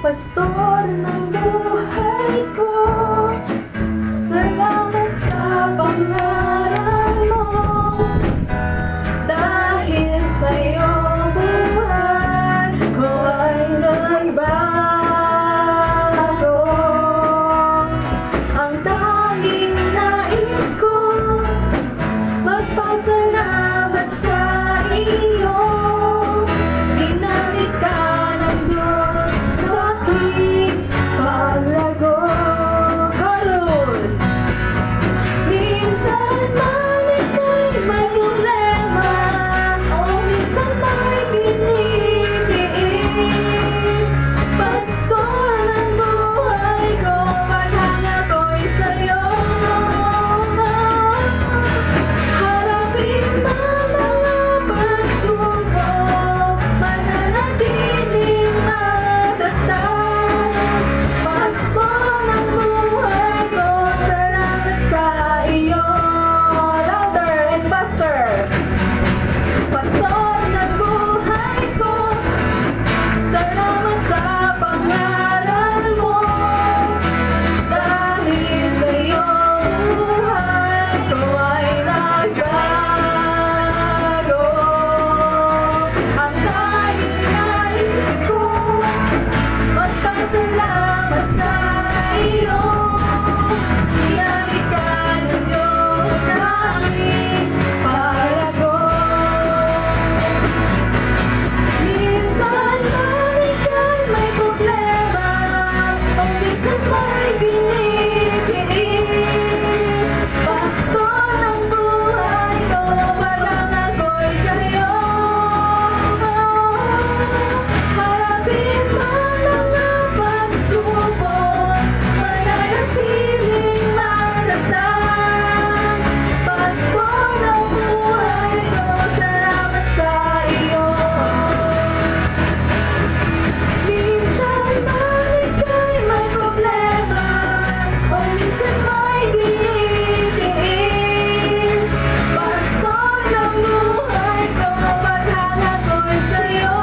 Pastor ng buhay ko, salamat sa pangaral mo. Dahil sa'yo buhay ko ay nagbago. Ang tanging nais ko, magpasalamat sa iyo. Ginamit ka ng Diyos sa aking paglago. Carlos! Minsan man ika'y may problema, o minsan may tinitiis. Pastor ng buhay ko, paghanga ko'y sa'yo. Harapin ang mga pagsubok, mananatiling matatag. Pastor ng buhay ko, salamat sa iyo. Louder and faster. Pastor ng buhay ko, salamat sa pangaral mo. Dahil sa'yo buhay ko ay nagbago. Ang tanging nais ko, magpasalamat sa iyo. Ginamit ka ng Diyos sa aking paglago. Minsan man ika'y may problema, o minsan may tinitiis. Pastor ng buhay ko, paghanga ko'y sa'yo. Harapin man mga pagsubok, mananatiling matatag. Pastor ng buhay ko, salamat sa iyo. Minsan man ika'y may problema, o minsan may tinitiis. Pastor ng buhay ko, paghanga ko'y sa'yo.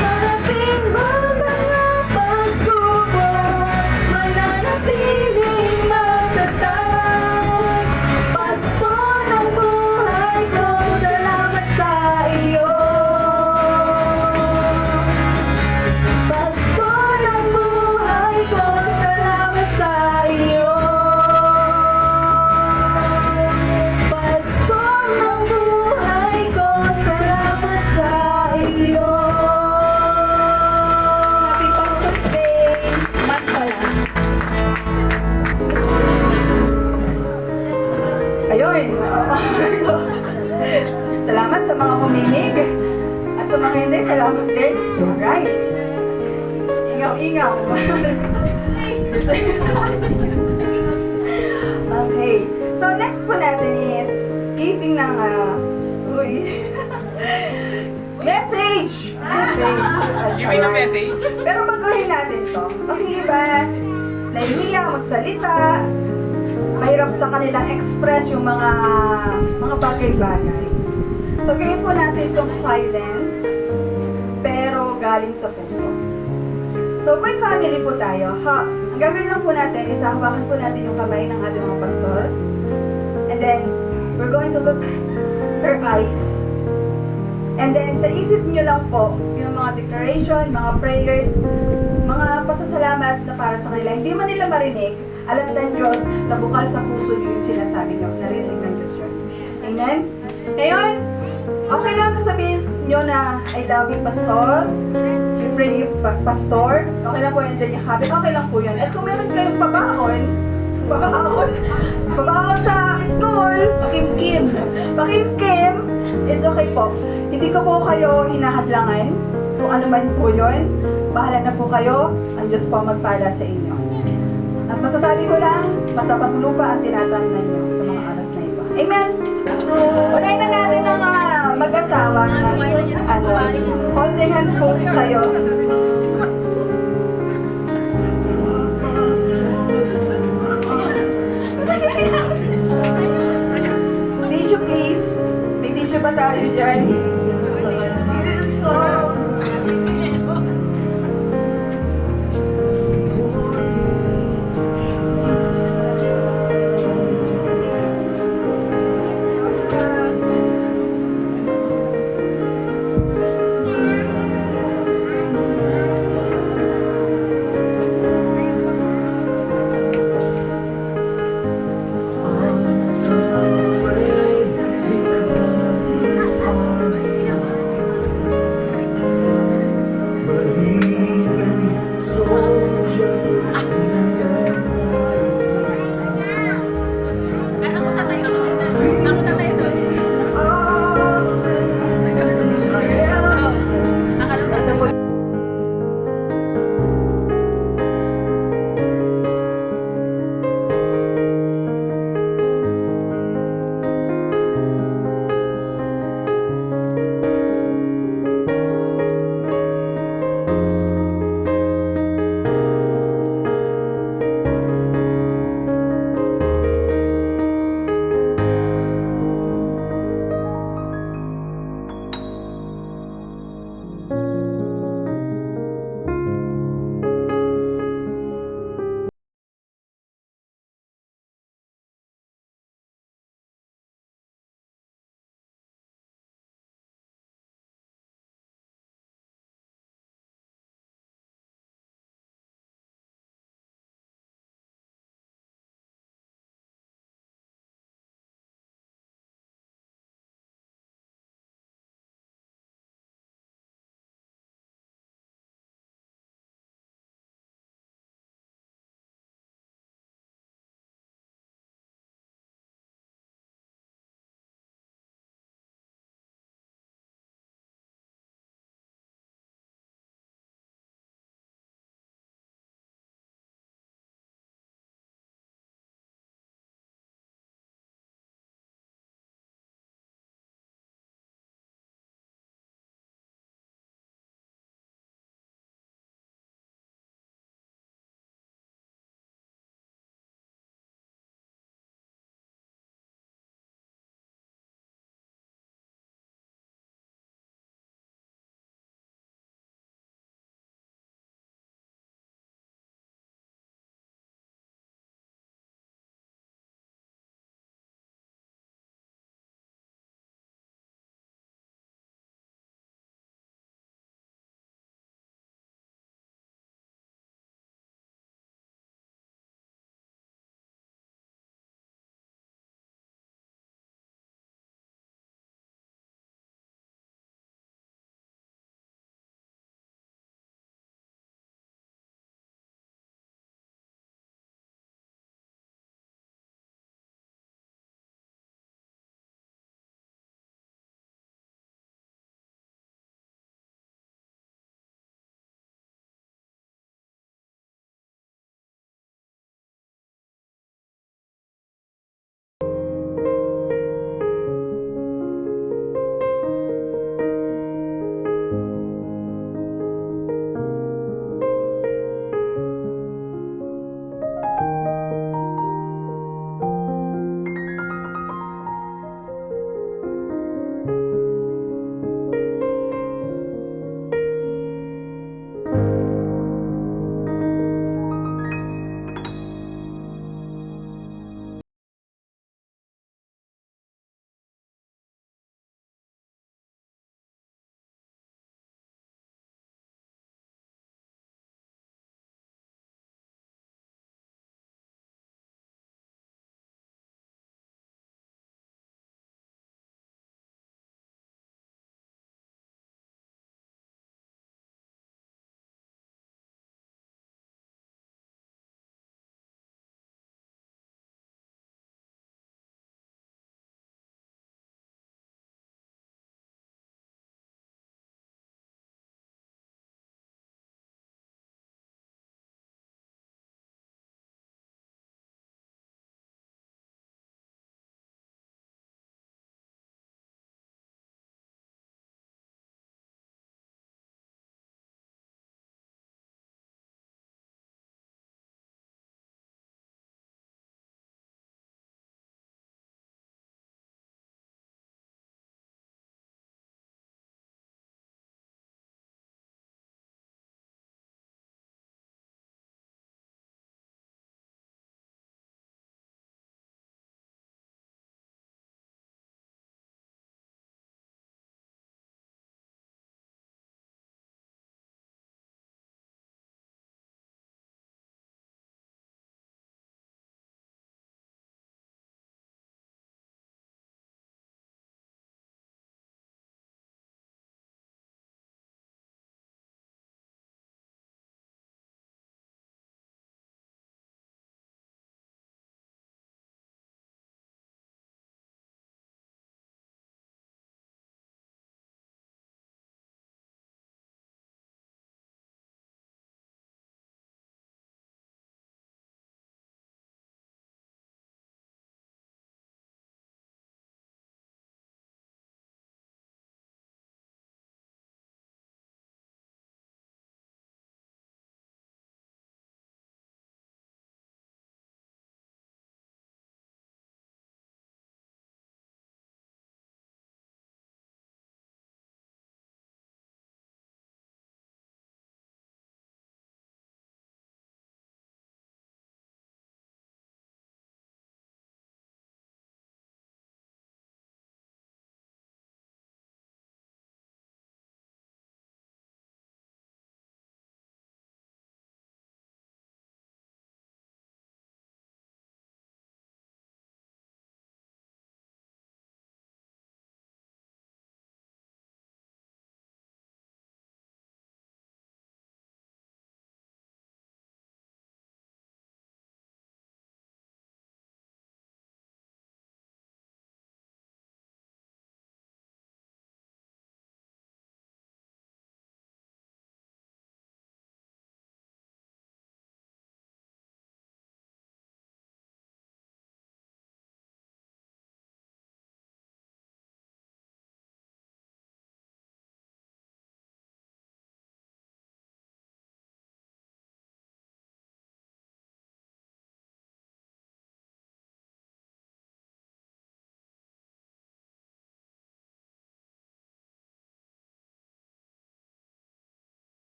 Harapin man mga pagsubok, mananatiling matatag. Pastor ng buhay ko, salamat sa iyo. Pastor ng buhay ko, salamat sa iyo. Pastor ng buhay ko, salamat sa iyo. Happy Pastor's Day! Mat pala. Ayun! Salamat sa mga huminig. At sa mga hindi, salamat din. Alright. Ingaw-ingaw. Okay. So, next po natin is giving ng, message! Give me the message. Pero baguhin natin to. Kasi iba, nahihiya magsalita, mahirap sa kanilang express yung mga bagay-bagay. So, gawin po natin itong silent, pero galing sa puso. So, with family po tayo, ang gagawin lang po natin is hawakan po natin yung kamay ng ating mga pastor. And then, we're going to look their eyes. And then, sa isip nyo lang po, yung mga declaration, mga prayers, mga pasasalamat na para sa kanila. Hindi man nila marinig, alam ng Diyos na bukal sa puso nyo yung sinasabi nyo, narinig ng Diyos yun. Amen? Ngayon, okay lang na sabihin nyo na I love you, Pastor. Siyempre, Pastor. Okay lang po yun din yung habit. Okay lang po yun. At kung meron kayong pabaon sa school, pakimkim, it's okay po. Hindi ko po kayo hinahadlangan. Kung ano man po yun, bahala na po kayo. Ang Diyos po magpala sa inyo. At masasabi ko lang, matapang lupa ang tinatamnan nyo sa mga oras na ito. Amen! Unahin na natin ang mag-asawa na holding hands po kayo. Tissue please. May tissue ba tayo dyan?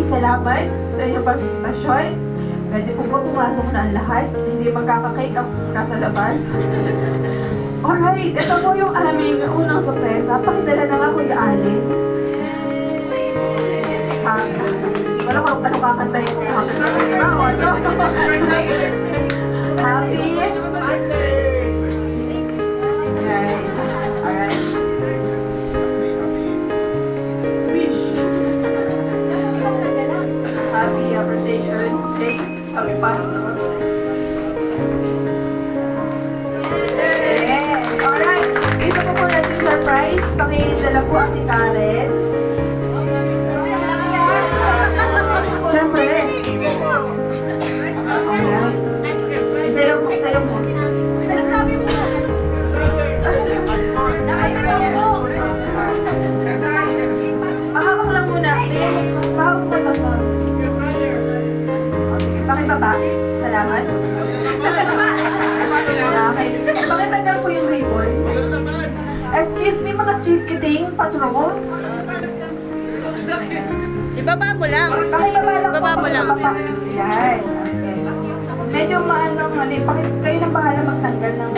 salamat sa inyong partisipasyon. Pwede po ba pumasok na ang lahat? Hindi magkakakake ang nasa labas. Alright, ito po yung aming unang sorpresa. Pakidala na nga Kuya Allen. Wala ko ano kakantay ko. Happy birthday ba? O ano? Happy. Alright. Wish. Happy appreciation day. Happy Pastor. Yes. Alright. Ito po natin surprise. Pakidala po ang Karen. Siyempre. Alright. Sa'yo po. Ano sabi mo? Pahawak lang muna. Pahawak mo, Pastor. Sige, pakibaba. Salamat. Okay. Pakitanggal po yung ribbon. Excuse me, mga chikiting patrol. Ibaba mo lang. Pakibaba lang po. Ibaba mo lang. Pakibaba. Yan. Okay. Medyo maanong, kayo nang bahala magtanggal ng...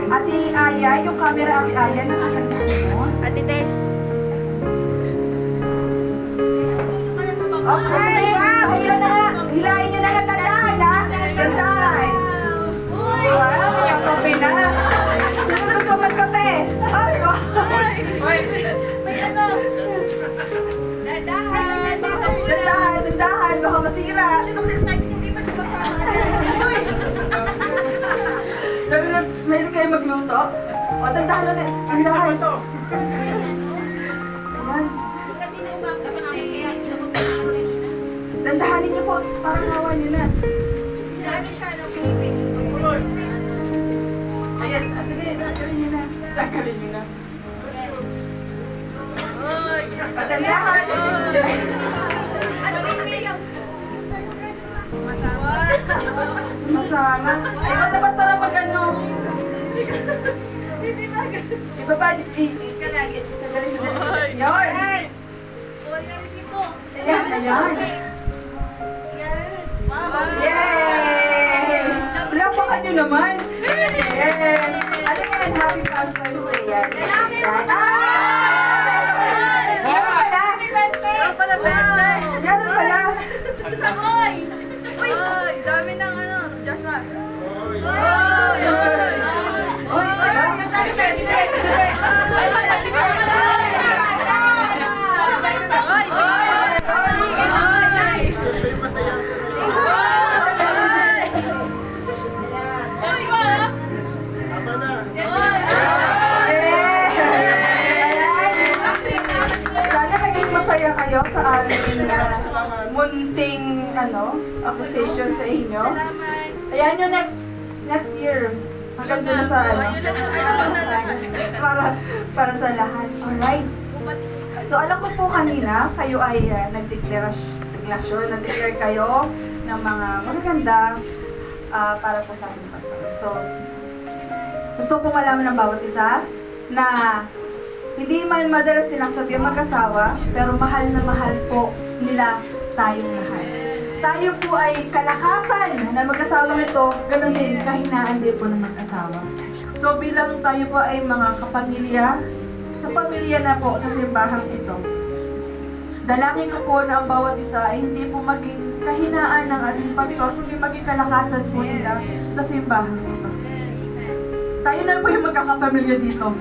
Ate Aya, yung camera Ate Aya, nasasagdahan mo. Ate Tess. Okay, hila na nga. Hilain nyo na nga. Tandahan, ha? Tandahan. Wow, may kape na. Sino gusto magkape? Ay, wow. May ano? Tandahan. Baka masira. Sinong excited yung iba sa kasama? Meron kayo magluto? O, tandahan na. Tandahan. Ayan. Dandahanin niyo po. Parang hawa niyo na. Ayan. Sige, tanggalin niyo na. Tanggalin niyo na. Patandahan. Masama. Ikaw na basta na mag-ano. Hindi ba? Ibaba. Sandali. Yun. Ayan. Yay! Lapakan nyo naman. Yes. Ano yan? Happy Pastor's Day yan. Yan. Meron pala. Meron pala birthday. Meron pala. Uy! Dami ng ano, Joshua. Oy, Ang dami birthday. Sana maging masaya kayo sa aming munting appreciation sa inyo. Ayan yung next year. Hanggang doon na sa para sa lahat. Alright. So alam ko po kanina, kayo ay nag-declare kayo ng mga magaganda para po sa ating pastor. So, gusto ko malaman ng bawat isa na hindi man madalas nilang sabi ang mag-asawa, pero mahal na mahal po nila tayong lahat. Tayo po ay kalakasan na mag-asawang ito, ganoon din, kahinaan din po ng mag-asawa. So bilang tayo po ay mga kapamilya, sa pamilya na po sa simbahang ito, dalangin ko po na ang bawat isa ay hindi po maging kahinaan ng ating pastor, kundi maging kalakasan po nila sa simbahang ito. Tayo na po yung magkakapamilya dito.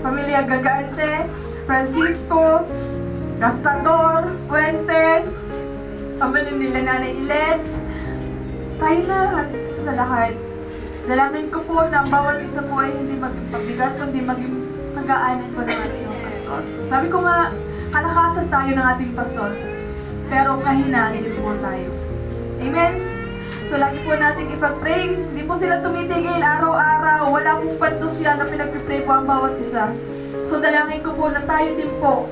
Pamilya Gagante, Francisco, Gastador, Fuentes, pamilya nila Nanay Ilet. Tayo na sa lahat. Dalangin ko po na ang bawat isa po ay hindi maging pabigat, kundi maging pag-aanin po ng ating pastor. Sabi ko nga, kalakasan tayo ng ating pastor, pero kahinaan din po tayo. Amen? So lagi po natin ipag-pray. Hindi po sila tumitigil araw-araw. Wala pong pantos yan na pinag-pray po ang bawat isa. So dalangin ko po na tayo din po,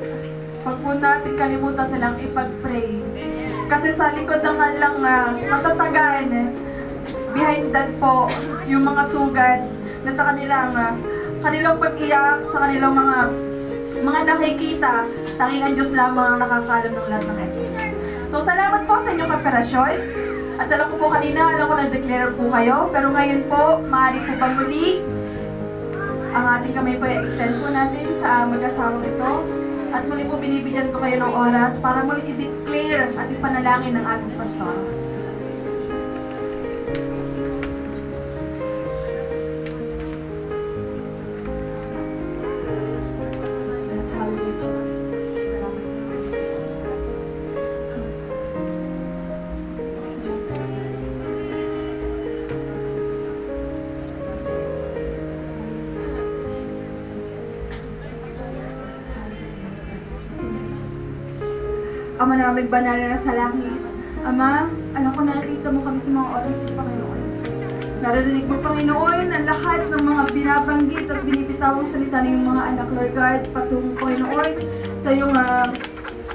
pag po natin kalimutan silang ipag-pray. Kasi sa likod ng kanilang katatagan, behind that po, yung mga sugat na sa kanilang pag-iyak, sa kanilang mga mga nakikita, tanging ang Diyos lamang ang nakakaalam ng lahat ng ito. So, salamat po sa inyong kooperasyon. At alam ko po kanina, alam ko nag-declare po kayo. Pero ngayon po, maaari po bang muli, ang ating kamay po i-extend po natin sa mag-asawang ito. At muli po binibigyan ko kayo ng oras para muli i-declare at ipanalangin ng ating pastor. Yes, hallelujah, Jesus. Salamat. Ama naming banal na sa langit. Ama, anak ko, nakikita mo kami sa mga oras ng Panginoon. Narinig mo, Panginoon, ang lahat ng mga binabanggit at binibitawang salita ng iyong mga anak, Lord God, patungo, Panginoon, sa iyong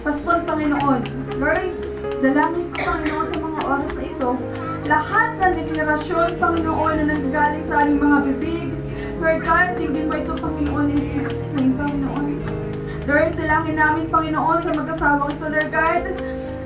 paspon, Panginoon. Lord, dalangin ko, Panginoon, sa mga oras na ito, lahat ng deklarasyon, Panginoon, na nanggaling sa aming mga bibig, Lord God, tingin mo ito, Panginoon, in Jesus' name, Panginoon. Lord, dalangin namin, Panginoon, sa mag-asawang ito, Lord God,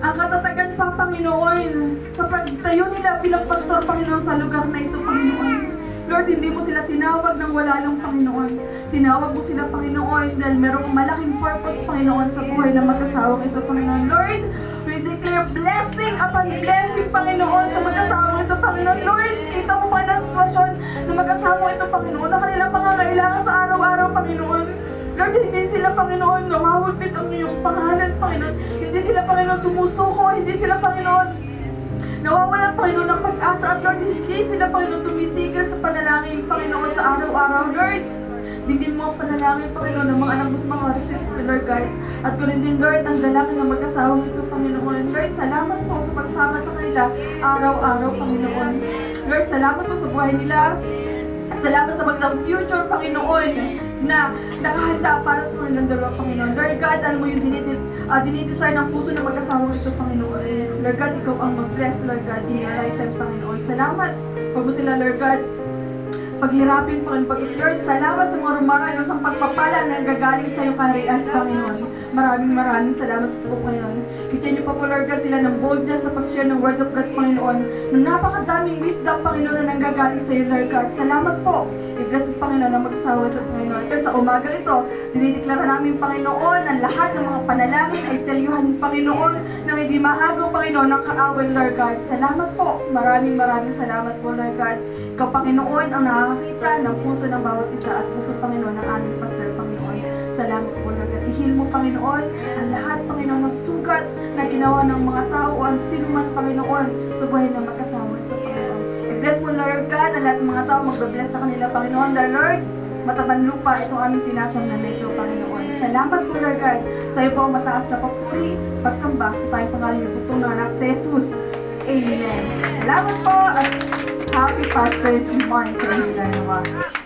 ang katatagan pa, Panginoon, sa pagtayo nila bilang pastor, Panginoon, sa lugar na ito, Panginoon. Lord, hindi mo sila tinawag ng wala lang, Panginoon. Tinawag mo sila, Panginoon, dahil merong malaking purpose, Panginoon, sa buhay ng mag-asawang ito, Panginoon. Lord, we declare blessing upon blessing, Panginoon, sa mag-asawang ito, Panginoon. Lord, kita mo pa na sitwasyon ng mag-asawang ito, Panginoon, na kanilang pangangailangan sa araw-araw, Panginoon. Lord, hindi sila, Panginoon, namawagtit ang iyong pangalan, Panginoon. Hindi sila, Panginoon, sumusuko. Hindi sila, Panginoon, nawawalan, Panginoon, ng pag-asa. At Lord, hindi sila, Panginoon, tumitigil sa panalangin, Panginoon, sa araw-araw. Lord, dinggin mo ang panalangin, Panginoon, ng mga anak mo sa mga oras nito, Lord God. At kunin din, Lord, ang dalangin ng mag-asawang ito, Panginoon. Lord, salamat po sa pagsama sa kanila araw-araw, Panginoon. Lord, salamat po sa buhay nila. At salamat sa magandang future, Panginoon, na nakahanda para sa kanilang dalawa, Panginoon. Lord God, alam mo yung dinidesign ng puso ng mag-asawang ito, Panginoon. Lord God, ikaw ang mag-bless, Lord God, in your lifetime, Panginoon. Salamat. Huwag mo sila, Lord God, paghirapin, Panginoon. Lord, salamat sa mga rumaragas ang pagpapala na nagagaling sa iyong kaharian, Panginoon. Maraming salamat po, Panginoon. Bigyan niyo pa po, Lord God, sila ng boldness sa pag-share ng Word of God, Panginoon. Ng napakadaming wisdom, Panginoon, na nanggagaling sa iyo, Lord God. Salamat po. I-bless mo, Panginoon, na magsawa ito, Panginoon. Ito, sa umaga ito, dinideklara namin, Panginoon, ang lahat ng mga panalangin ay selyuhan, Panginoon, nang hindi maagaw, Panginoon, ng kaaway, Lord God. Salamat po. Maraming salamat po, Lord God. Ikaw, Panginoon, ang nakakita ng puso ng bawat isa at puso, Panginoon, ng aming pastor, Panginoon. Salamat po, Lord God. I-heal mo, Panginoon, ang lahat, Panginoon, ng sugat na ginawa ng mga tao o ang sinuman, Panginoon, sa buhay ng mag-asawa ito, Panginoon. I-bless mo, Lord God, ang lahat ng mga tao magbe-bless sa kanila, Panginoon. Dahil, Lord, mataban lupa itong aming tinatamnan na ito, Panginoon. Salamat po, Lord God. Sa iyo po ang mataas na papuri, pagsamba sa tayong pangalan ng putong ng anak sa Jesus. Amen. Salamat po at Happy Pastors Month sa inyo, Lord.